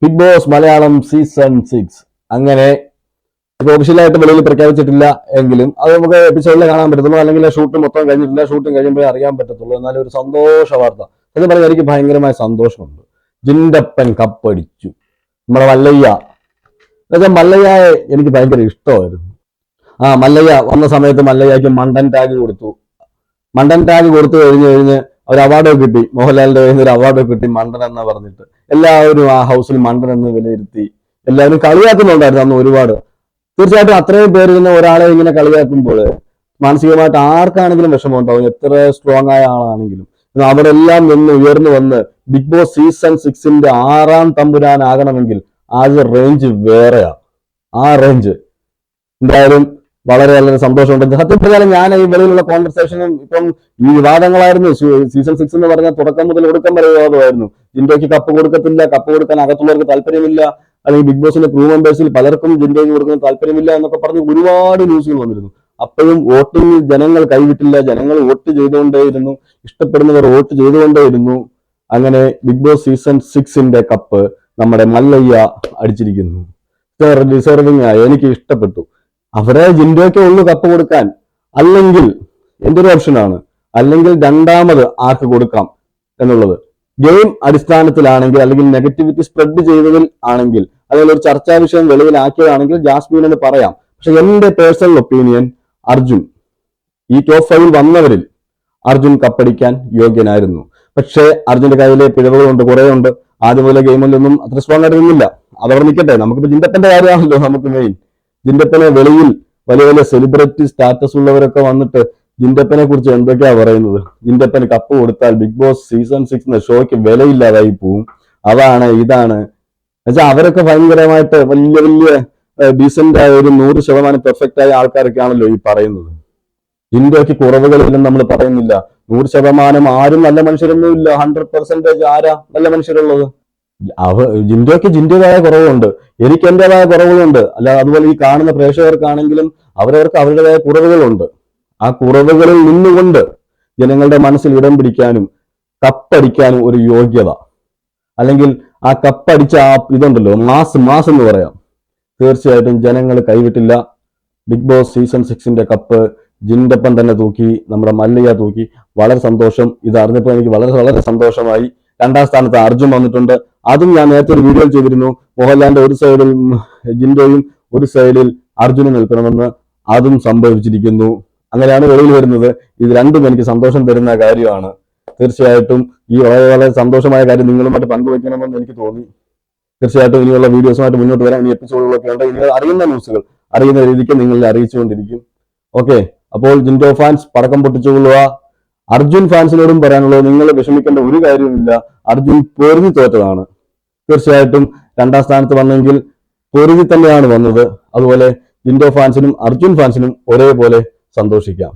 Big boss Malayalam season 6 അങ്ങനെ ഒഫീഷ്യലായിട്ട് വെളിയിൽ പ്രഖ്യാപിച്ചിട്ടില്ല എങ്കിലും അത് നമുക്ക് എപ്പിസോഡിൽ കാണാൻ പറ്റത്തുള്ളൂ, അല്ലെങ്കിൽ ഷൂട്ട് മൊത്തം കഴിഞ്ഞിട്ടില്ല, ഷൂട്ടും കഴിയുമ്പോഴേ അറിയാൻ പറ്റത്തുള്ളൂ. എന്നാലും ഒരു സന്തോഷ വാർത്ത എന്ന് പറഞ്ഞാൽ എനിക്ക് ഭയങ്കരമായ സന്തോഷമുണ്ട്. ജിൻഡപ്പൻ കപ്പടിച്ചു. നമ്മുടെ മല്ലയ്യ, എന്നുവെച്ചാൽ മല്ലയ്യയെ എനിക്ക് ഭയങ്കര ഇഷ്ടമായിരുന്നു. മല്ലയ്യ വന്ന സമയത്ത് മല്ലയ്യക്ക് മണ്ടൻ ടാഗ് കൊടുത്തു. മണ്ടൻ ടാഗ് കൊടുത്തു കഴിഞ്ഞ് ഒരു അവാർഡൊക്കെ കിട്ടി, മോഹൻലാലിന്റെ കയ്യിൽ നിന്ന് ഒരു അവാർഡൊക്കെ കിട്ടി മണ്ടൻ എന്ന് പറഞ്ഞിട്ട്. എല്ലാവരും ആ ഹൗസിൽ മണ്ടൻ എന്ന് വിലയിരുത്തി എല്ലാവരും കളിയാക്കുന്നുണ്ടായിരുന്നു അന്ന് ഒരുപാട്. തീർച്ചയായിട്ടും അത്രയും പേരിരുന്ന ഒരാളെ ഇങ്ങനെ കളിയാക്കുമ്പോൾ മാനസികമായിട്ട് ആർക്കാണെങ്കിലും വിഷമം ഉണ്ടാവും, എത്ര സ്ട്രോങ് ആയ ആളാണെങ്കിലും. അവരെല്ലാം നിന്ന് ഉയർന്നു വന്ന് ബിഗ് ബോസ് സീസൺ 6ന്റെ 6ാം തമ്പുരാനാകണമെങ്കിൽ ആദ്യ റേഞ്ച് വേറെയാ. ആ റേഞ്ച് എന്തായാലും വളരെ വളരെ സന്തോഷമുണ്ട്. സത്യം പറഞ്ഞാൽ ഞാൻ ഈ വെളിയിലുള്ള കോൺവെർസേഷനും ഇപ്പം ഈ വിവാദങ്ങളായിരുന്നു. സീസൺ 6 എന്ന് പറഞ്ഞാൽ തുടക്കം മുതൽ ഒടുക്കം വരെ വിവാദമായിരുന്നു. ജിൻഡോയ്ക്ക് കപ്പ് കൊടുക്കത്തില്ല, കപ്പ് കൊടുക്കാൻ അകത്തുള്ളവർക്ക് താല്പര്യമില്ല, അല്ലെങ്കിൽ ബിഗ് ബോസിന്റെ ക്രൂ മെമ്പേഴ്സിൽ പലർക്കും ജിൻഡോയ്ക്ക് കൊടുക്കാൻ താല്പര്യമില്ല എന്നൊക്കെ പറഞ്ഞ് ഒരുപാട് ന്യൂസുകൾ വന്നിരുന്നു. അപ്പോഴും വോട്ടിംഗ് ജനങ്ങൾ കൈവിട്ടില്ല, ജനങ്ങൾ വോട്ട് ചെയ്തുകൊണ്ടേയിരുന്നു, ഇഷ്ടപ്പെടുന്നവർ വോട്ട് ചെയ്തുകൊണ്ടേയിരുന്നു. അങ്ങനെ ബിഗ് ബോസ് സീസൺ 6ന്റെ കപ്പ് നമ്മുടെ മല്ലയ്യ അടിച്ചിരിക്കുന്നു. ഡിസർവിംഗ് ആയി, എനിക്ക് ഇഷ്ടപ്പെട്ടു. അവരെ ജിൻഡോയ്ക്ക് ഉള്ളു കപ്പ് കൊടുക്കാൻ, അല്ലെങ്കിൽ എന്റെ ഒരു ഓപ്ഷനാണ്, അല്ലെങ്കിൽ രണ്ടാമത് ആർക്ക് കൊടുക്കാം എന്നുള്ളത് ഗെയിം അടിസ്ഥാനത്തിലാണെങ്കിൽ, അല്ലെങ്കിൽ നെഗറ്റിവിറ്റി സ്പ്രെഡ് ചെയ്തതിൽ ആണെങ്കിൽ, അല്ലെങ്കിൽ ഒരു ചർച്ചാ വിഷയം വെളിയിലാക്കിയതാണെങ്കിൽ ജാസ്മിൻ എന്ന് പറയാം. പക്ഷെ എന്റെ പേഴ്സണൽ ഒപ്പീനിയൻ അർജുൻ, ഈ ടോപ്പ് 5 വന്നവരിൽ അർജുൻ കപ്പടിക്കാൻ യോഗ്യനായിരുന്നു. പക്ഷേ അർജുന്റെ കയ്യിലെ പിഴവുകളുണ്ട്, കുറെ ഉണ്ട്. ആദ്യം മുതലെ ഗെയിമിലൊന്നും അത്ര സ്ട്രോങ് ആയിട്ട് നിന്നില്ല. അതവിടെ നിൽക്കട്ടെ, നമുക്കിപ്പോ ജിൻഡപ്പന്റെ കാര്യമാണല്ലോ നമുക്ക് മെയിൻ. ജിൻഡപ്പനെ വെളിയിൽ വലിയ വലിയ സെലിബ്രിറ്റി സ്റ്റാറ്റസ് ഉള്ളവരൊക്കെ വന്നിട്ട് ജിൻഡപ്പനെ കുറിച്ച് എന്തൊക്കെയാ പറയുന്നത്. ജിൻഡപ്പന് കപ്പ് കൊടുത്താൽ ബിഗ് ബോസ് സീസൺ 6 ഷോയ്ക്ക് വിലയില്ലാതായി പോവും, അതാണ് ഇതാണ് എന്നുവെച്ചാൽ അവരൊക്കെ ഭയങ്കരമായിട്ട് വലിയ വലിയ ഡീസന്റ് ആയ ഒരു 100% പെർഫെക്റ്റ് ആയ ആൾക്കാരൊക്കെയാണല്ലോ ഈ പറയുന്നത്. ജിൻഡോയ്ക്ക് കുറവുകളില്ലെന്ന് നമ്മൾ പറയുന്നില്ല. 100% ആരും നല്ല മനുഷ്യരൊന്നും ഇല്ല. 100% ആരാ നല്ല മനുഷ്യരുള്ളത്? ജിൻഡോയ്ക്ക് ജിൻഡോയായ കുറവുണ്ട്, എനിക്ക് എന്റേതായ കുറവുകളുണ്ട്. അല്ല, അതുപോലെ ഈ കാണുന്ന പ്രേക്ഷകർക്കാണെങ്കിലും അവരവർക്ക് അവരുടേതായ കുറവുകളുണ്ട്. ആ കുറവുകളിൽ നിന്നുകൊണ്ട് ജനങ്ങളുടെ മനസ്സിൽ ഇടം പിടിക്കാനും കപ്പടിക്കാനും ഒരു യോഗ്യത, അല്ലെങ്കിൽ ആ കപ്പടിച്ച ആ ഇതുണ്ടല്ലോ, മാസ് എന്ന് പറയാം. തീർച്ചയായിട്ടും ജനങ്ങൾ കൈവിട്ടില്ല. ബിഗ് ബോസ് സീസൺ 6ന്റെ കപ്പ് ജിൻഡപ്പൻ തന്നെ തൂക്കി, നമ്മുടെ മല്ലയ്യ തൂക്കി. വളരെ സന്തോഷം. ഇത് അറിഞ്ഞപ്പോൾ എനിക്ക് വളരെ വളരെ സന്തോഷമായി. 2ാം സ്ഥാനത്ത് അർജുൻ വന്നിട്ടുണ്ട്. അതും ഞാൻ നേരത്തെ ഒരു വീഡിയോ ചെയ്തിരുന്നു. മോഹൻലാലിന്റെ ഒരു സൈഡിൽ ജിൻഡോയും ഒരു സൈഡിൽ അർജുനും നിൽക്കണമെന്ന്. അതും സംഭവിച്ചിരിക്കുന്നു. അങ്ങനെയാണ് വെളിയിൽ വരുന്നത്. ഇത് രണ്ടും എനിക്ക് സന്തോഷം തരുന്ന കാര്യമാണ്. തീർച്ചയായിട്ടും ഈ വളരെ വളരെ സന്തോഷമായ കാര്യം നിങ്ങളുമായിട്ട് പങ്കുവയ്ക്കണമെന്ന് എനിക്ക് തോന്നി. തീർച്ചയായിട്ടും ഇനിയുള്ള വീഡിയോസുമായിട്ട് മുന്നോട്ട് വരാൻ, ഇനി എപ്പിസോഡുകളൊക്കെ ഉണ്ട്. ഇനി അറിയുന്ന ന്യൂസുകൾ അറിയുന്ന രീതിക്ക് നിങ്ങളെ അറിയിച്ചുകൊണ്ടിരിക്കും. ഓക്കെ, അപ്പോൾ ജിൻഡോ ഫാൻസ് പടക്കം പൊട്ടിച്ചുകൊള്ളുക. അർജുൻ ഫാൻസിനോടും പറയാനുള്ളത്, നിങ്ങൾ വിഷമിക്കേണ്ട ഒരു കാര്യവുമില്ല. അർജുൻ പൊരുതി തോറ്റതാണ്. തീർച്ചയായിട്ടും 2ാം സ്ഥാനത്ത് വന്നെങ്കിൽ പൊരുതി തന്നെയാണ് വന്നത്. അതുപോലെ ജിൻഡോ ഫാൻസിനും അർജുൻ ഫാൻസിനും ഒരേപോലെ സന്തോഷിക്കാം.